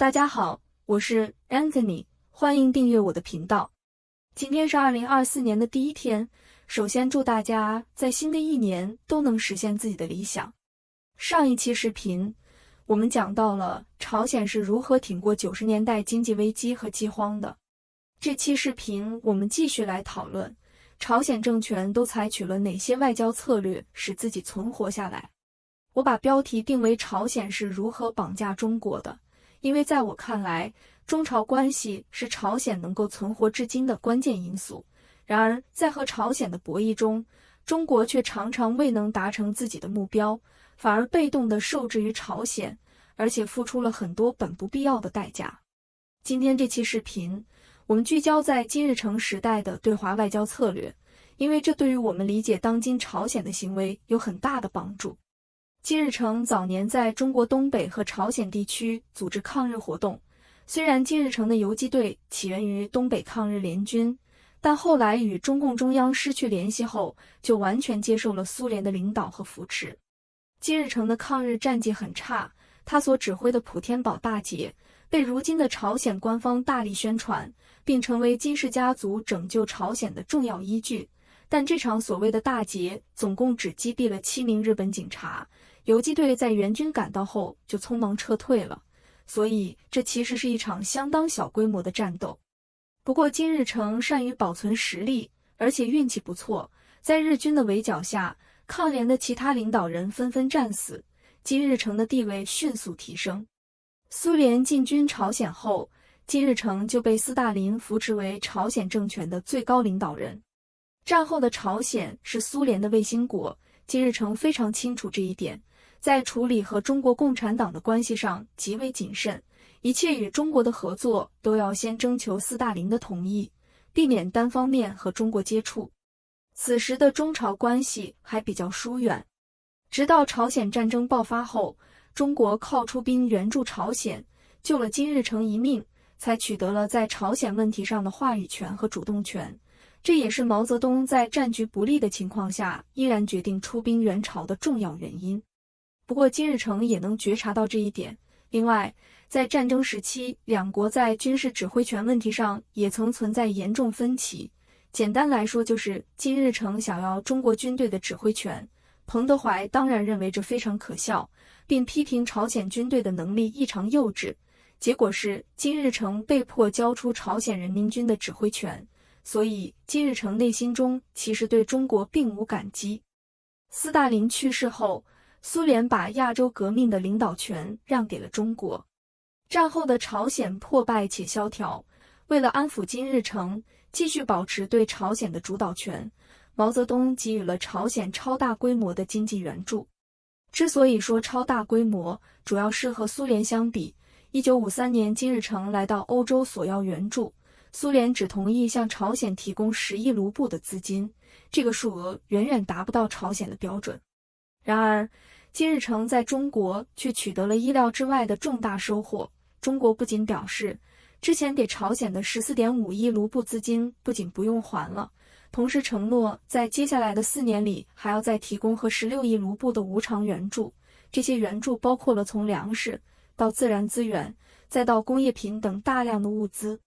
大家好，我是 Anthony， 欢迎订阅我的频道。今天是2024年的第一天，首先祝大家在新的一年都能实现自己的理想。上一期视频，我们讲到了朝鲜是如何挺过90年代经济危机和饥荒的。这期视频我们继续来讨论，朝鲜政权都采取了哪些外交策略使自己存活下来。我把标题定为朝鲜是如何绑架中国的，因为在我看来，中朝关系是朝鲜能够存活至今的关键因素。然而，在和朝鲜的博弈中，中国却常常未能达成自己的目标，反而被动地受制于朝鲜，而且付出了很多本不必要的代价。今天这期视频，我们聚焦在金日成时代的对华外交策略，因为这对于我们理解当今朝鲜的行为有很大的帮助。金日成早年在中国东北和朝鲜地区组织抗日活动，虽然金日成的游击队起源于东北抗日联军，但后来与中共中央失去联系后，就完全接受了苏联的领导和扶持。金日成的抗日战绩很差，他所指挥的普天堡大捷被如今的朝鲜官方大力宣传，并成为金氏家族拯救朝鲜的重要依据。但这场所谓的大捷总共只击毙了7名日本警察，游击队在援军赶到后就匆忙撤退了，所以这其实是一场相当小规模的战斗。不过金日成善于保存实力，而且运气不错，在日军的围剿下，抗联的其他领导人纷纷战死，金日成的地位迅速提升。苏联进军朝鲜后，金日成就被斯大林扶持为朝鲜政权的最高领导人。战后的朝鲜是苏联的卫星国，金日成非常清楚这一点，在处理和中国共产党的关系上极为谨慎，一切与中国的合作都要先征求斯大林的同意，避免单方面和中国接触。此时的中朝关系还比较疏远，直到朝鲜战争爆发后，中国靠出兵援助朝鲜，救了金日成一命，才取得了在朝鲜问题上的话语权和主动权。这也是毛泽东在战局不利的情况下依然决定出兵援朝的重要原因。不过金日成也能觉察到这一点。另外，在战争时期，两国在军事指挥权问题上也曾存在严重分歧。简单来说，就是金日成想要中国军队的指挥权，彭德怀当然认为这非常可笑，并批评朝鲜军队的能力异常幼稚。结果是金日成被迫交出朝鲜人民军的指挥权，所以金日成内心中其实对中国并无感激。斯大林去世后，苏联把亚洲革命的领导权让给了中国。战后的朝鲜破败且萧条，为了安抚金日成，继续保持对朝鲜的主导权，毛泽东给予了朝鲜超大规模的经济援助。之所以说超大规模，主要是和苏联相比，1953年金日成来到欧洲索要援助，苏联只同意向朝鲜提供10亿卢布的资金，这个数额远远达不到朝鲜的标准。然而，金日成在中国却取得了意料之外的重大收获。中国不仅表示，之前给朝鲜的14.5亿卢布资金不仅不用还了，同时承诺在接下来的4年里还要再提供和16亿卢布的无偿援助。这些援助包括了从粮食到自然资源，再到工业品等大量的物资。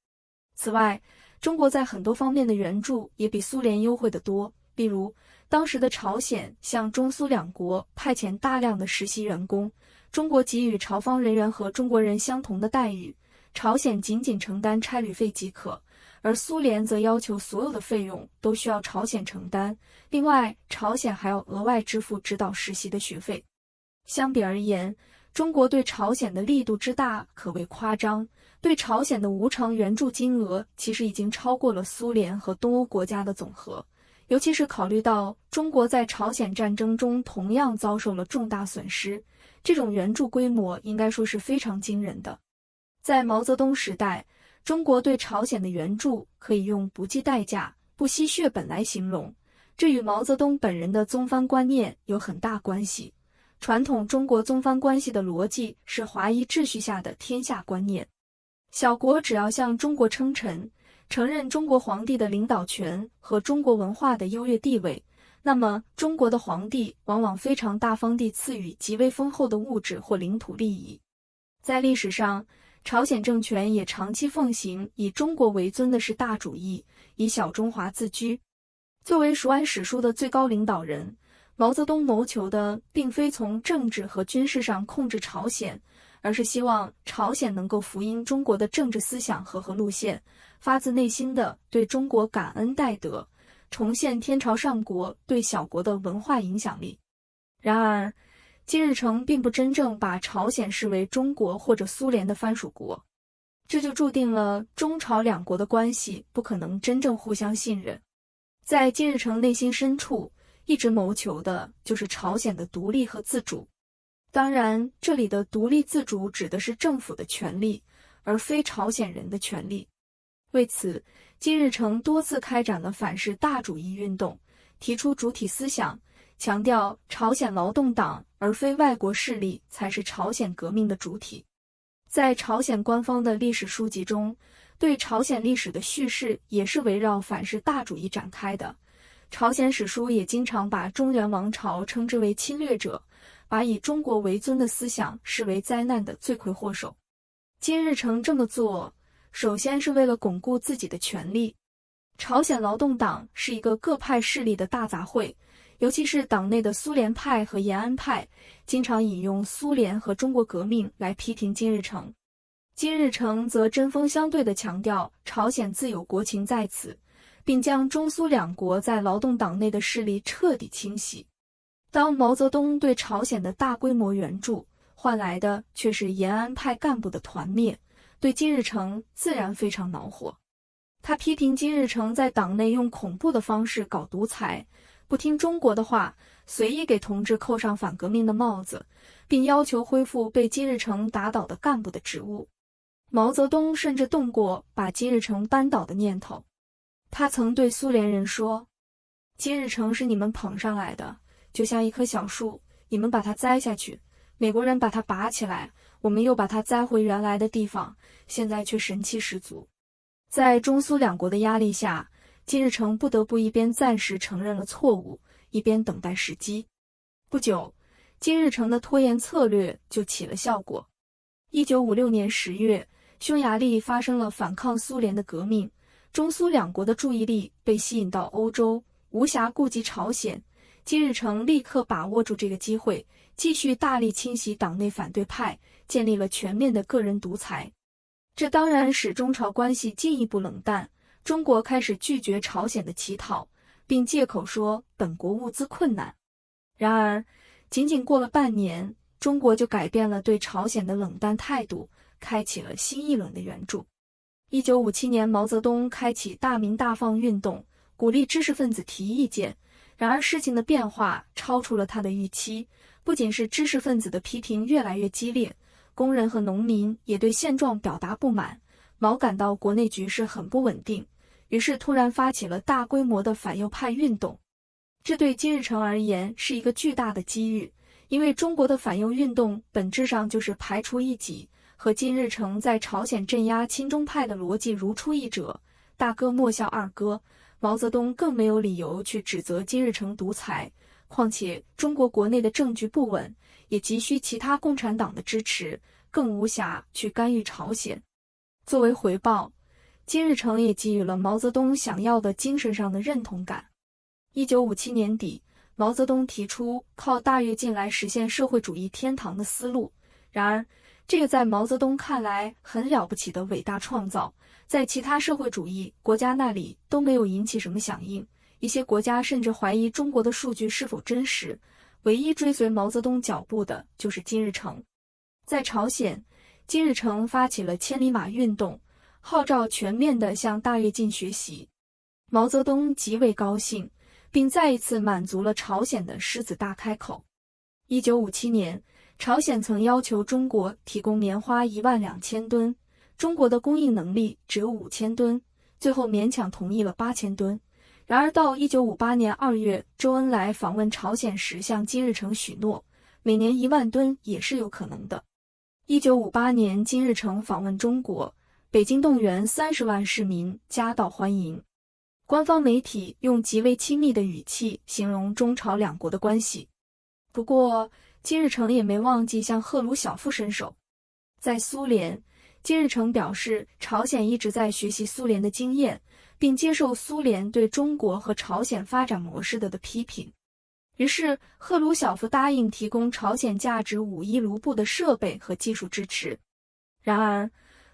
此外，中国在很多方面的援助也比苏联优惠得多，例如当时的朝鲜向中苏两国派遣大量的实习员工，中国给予朝方人员和中国人相同的待遇，朝鲜仅仅承担差旅费即可，而苏联则要求所有的费用都需要朝鲜承担，另外朝鲜还要额外支付指导实习的学费。相比而言，中国对朝鲜的力度之大可谓夸张，对朝鲜的无偿援助金额其实已经超过了苏联和东欧国家的总和。尤其是考虑到中国在朝鲜战争中同样遭受了重大损失，这种援助规模应该说是非常惊人的。在毛泽东时代，中国对朝鲜的援助可以用不计代价、不惜血本来形容，这与毛泽东本人的宗藩观念有很大关系。传统中国宗藩关系的逻辑是华夷秩序下的天下观念，小国只要向中国称臣，承认中国皇帝的领导权和中国文化的优越地位，那么中国的皇帝往往非常大方地赐予极为丰厚的物质或领土利益。在历史上，朝鲜政权也长期奉行以中国为尊的是大主义，以小中华自居。作为熟谙史书的最高领导人，毛泽东谋求的并非从政治和军事上控制朝鲜，而是希望朝鲜能够福音中国的政治思想和路线，发自内心的对中国感恩戴德，重现天朝上国对小国的文化影响力。然而，金日成并不真正把朝鲜视为中国或者苏联的藩属国，这就注定了中朝两国的关系不可能真正互相信任。在金日成内心深处，一直谋求的就是朝鲜的独立和自主。当然，这里的独立自主指的是政府的权利，而非朝鲜人的权利。为此，金日成多次开展了反式大主义运动，提出主体思想，强调朝鲜劳动党而非外国势力才是朝鲜革命的主体。在朝鲜官方的历史书籍中，对朝鲜历史的叙事也是围绕反式大主义展开的。朝鲜史书也经常把中原王朝称之为侵略者，把以中国为尊的思想视为灾难的罪魁祸首。金日成这么做，首先是为了巩固自己的权力。朝鲜劳动党是一个各派势力的大杂烩，尤其是党内的苏联派和延安派，经常引用苏联和中国革命来批评金日成。金日成则针锋相对地强调朝鲜自有国情在此，并将中苏两国在劳动党内的势力彻底清洗。当毛泽东对朝鲜的大规模援助，换来的却是延安派干部的团灭，对金日成自然非常恼火。他批评金日成在党内用恐怖的方式搞独裁，不听中国的话，随意给同志扣上反革命的帽子，并要求恢复被金日成打倒的干部的职务。毛泽东甚至动过把金日成扳倒的念头。他曾对苏联人说：“金日成是你们捧上来的，就像一棵小树，你们把它栽下去，美国人把它拔起来，我们又把它栽回原来的地方，现在却神气十足。”在中苏两国的压力下，金日成不得不一边暂时承认了错误，一边等待时机。不久，金日成的拖延策略就起了效果。1956年10月，匈牙利发生了反抗苏联的革命，中苏两国的注意力被吸引到欧洲，无暇顾及朝鲜。金日成立刻把握住这个机会，继续大力清洗党内反对派，建立了全面的个人独裁。这当然使中朝关系进一步冷淡，中国开始拒绝朝鲜的乞讨，并借口说本国物资困难。然而，仅仅过了半年，中国就改变了对朝鲜的冷淡态度，开启了新一轮的援助。1957年，毛泽东开启大鸣大放运动，鼓励知识分子提意见。然而事情的变化超出了他的预期，不仅是知识分子的批评越来越激烈，工人和农民也对现状表达不满。毛感到国内局势很不稳定，于是突然发起了大规模的反右派运动。这对金日成而言是一个巨大的机遇，因为中国的反右运动本质上就是排除异己，和金日成在朝鲜镇压亲中派的逻辑如出一辙。大哥莫笑二哥，毛泽东更没有理由去指责金日成独裁，况且中国国内的政局不稳，也急需其他共产党的支持，更无暇去干预朝鲜。作为回报，金日成也给予了毛泽东想要的精神上的认同感。1957年底，毛泽东提出靠大跃进来实现社会主义天堂的思路。然而，这个在毛泽东看来很了不起的伟大创造，在其他社会主义国家那里都没有引起什么响应，一些国家甚至怀疑中国的数据是否真实。唯一追随毛泽东脚步的就是金日成。在朝鲜，金日成发起了千里马运动，号召全面地向大跃进学习。毛泽东极为高兴，并再一次满足了朝鲜的狮子大开口。1957年，朝鲜曾要求中国提供棉花12000吨，中国的供应能力只有5000吨，最后勉强同意了8000吨。然而到1958年2月，周恩来访问朝鲜时向金日成许诺，每年1万吨也是有可能的。1958年，金日成访问中国，北京动员30万市民夹道欢迎。官方媒体用极为亲密的语气形容中朝两国的关系。不过，金日成也没忘记向赫鲁晓夫伸手。在苏联，金日成表示，朝鲜一直在学习苏联的经验，并接受苏联对中国和朝鲜发展模式的批评。于是，赫鲁晓夫答应提供朝鲜价值5亿卢布的设备和技术支持。然而，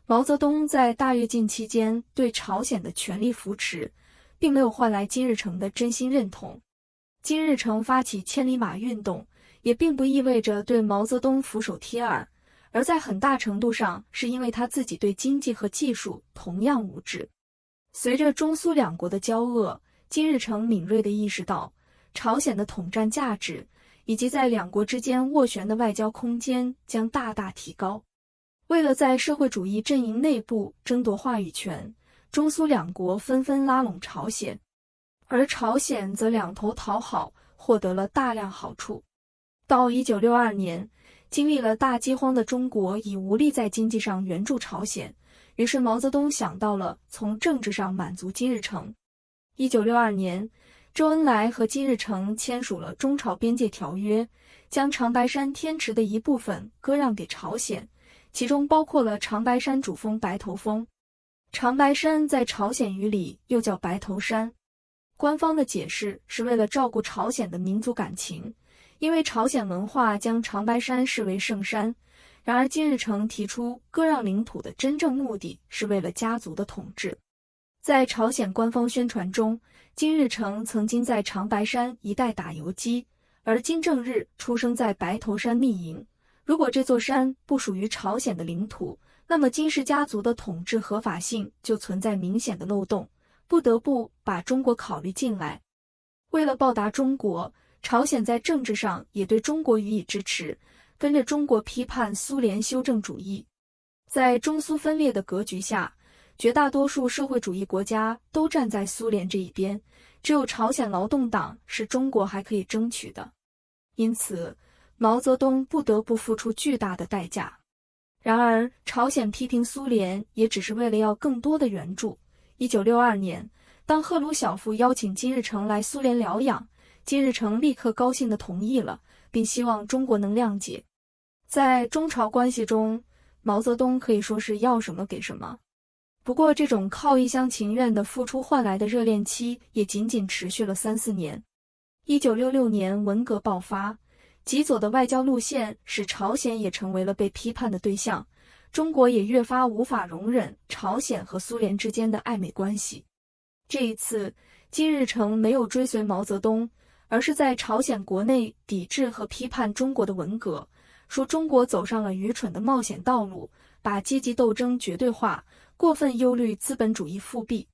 毛泽东在大跃进期间对朝鲜的全力扶持，并没有换来金日成的真心认同。金日成发起千里马运动，也并不意味着对毛泽东俯首帖耳，而在很大程度上是因为他自己对经济和技术同样无知。随着中苏两国的交恶，金日成敏锐地意识到，朝鲜的统战价值以及在两国之间斡旋的外交空间将大大提高。为了在社会主义阵营内部争夺话语权，中苏两国纷纷拉拢朝鲜，而朝鲜则两头讨好，获得了大量好处。到1962年，经历了大饥荒的中国已无力在经济上援助朝鲜，于是毛泽东想到了从政治上满足金日成。1962年，周恩来和金日成签署了中朝边界条约，将长白山天池的一部分割让给朝鲜，其中包括了长白山主峰白头峰。长白山在朝鲜语里又叫白头山，官方的解释是为了照顾朝鲜的民族感情，因为朝鲜文化将长白山视为圣山。然而金日成提出割让领土的真正目的是为了家族的统治。在朝鲜官方宣传中，金日成曾经在长白山一带打游击，而金正日出生在白头山密营。如果这座山不属于朝鲜的领土，那么金氏家族的统治合法性就存在明显的漏洞，不得不把中国考虑进来。为了报答中国，朝鲜在政治上也对中国予以支持，跟着中国批判苏联修正主义。在中苏分裂的格局下，绝大多数社会主义国家都站在苏联这一边，只有朝鲜劳动党是中国还可以争取的。因此，毛泽东不得不付出巨大的代价。然而，朝鲜批评苏联也只是为了要更多的援助。1962年，当赫鲁晓夫邀请金日成来苏联疗养，金日成立刻高兴地同意了，并希望中国能谅解。在中朝关系中，毛泽东可以说是要什么给什么。不过，这种靠一厢情愿的付出换来的热恋期也仅仅持续了3-4年。1966年文革爆发，极左的外交路线使朝鲜也成为了被批判的对象，中国也越发无法容忍朝鲜和苏联之间的暧昧关系。这一次，金日成没有追随毛泽东，而是在朝鲜国内抵制和批判中国的文革，说中国走上了愚蠢的冒险道路，把阶级斗争绝对化，过分忧虑资本主义复辟。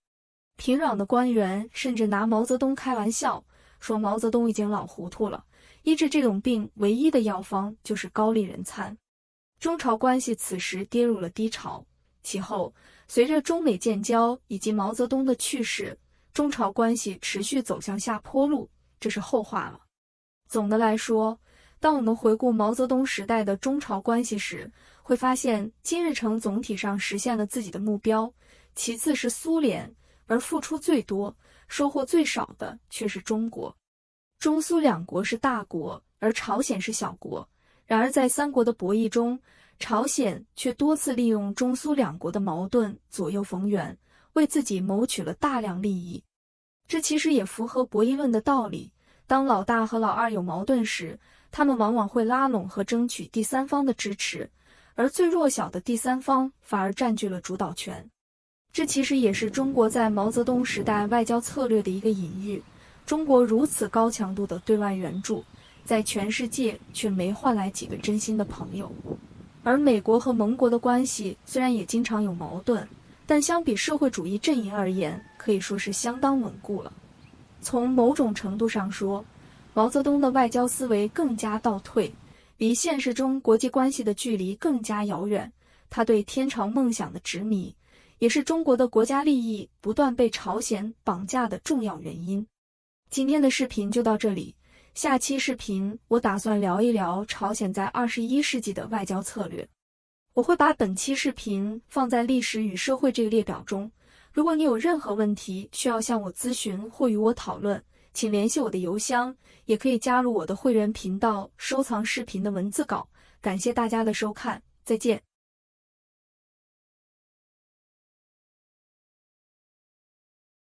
平壤的官员甚至拿毛泽东开玩笑，说毛泽东已经老糊涂了，医治这种病唯一的药方就是高丽人餐。中朝关系此时跌入了低潮。其后，随着中美建交以及毛泽东的去世，中朝关系持续走向下坡路，这是后话了。总的来说，当我们回顾毛泽东时代的中朝关系时，会发现金日成总体上实现了自己的目标，其次是苏联，而付出最多、收获最少的却是中国。中苏两国是大国，而朝鲜是小国。然而在三国的博弈中，朝鲜却多次利用中苏两国的矛盾左右逢源，为自己谋取了大量利益。这其实也符合博弈论的道理，当老大和老二有矛盾时，他们往往会拉拢和争取第三方的支持，而最弱小的第三方反而占据了主导权。这其实也是中国在毛泽东时代外交策略的一个隐喻。中国如此高强度的对外援助，在全世界却没换来几个真心的朋友。而美国和盟国的关系虽然也经常有矛盾，但相比社会主义阵营而言，可以说是相当稳固了。从某种程度上说，毛泽东的外交思维更加倒退，离现实中国际关系的距离更加遥远。他对天朝梦想的执迷，也是中国的国家利益不断被朝鲜绑架的重要原因。今天的视频就到这里，下期视频我打算聊一聊朝鲜在21世纪的外交策略。我会把本期视频放在历史与社会这个列表中。如果你有任何问题需要向我咨询或与我讨论，请联系我的邮箱，也可以加入我的会员频道收藏视频的文字稿。感谢大家的收看，再见。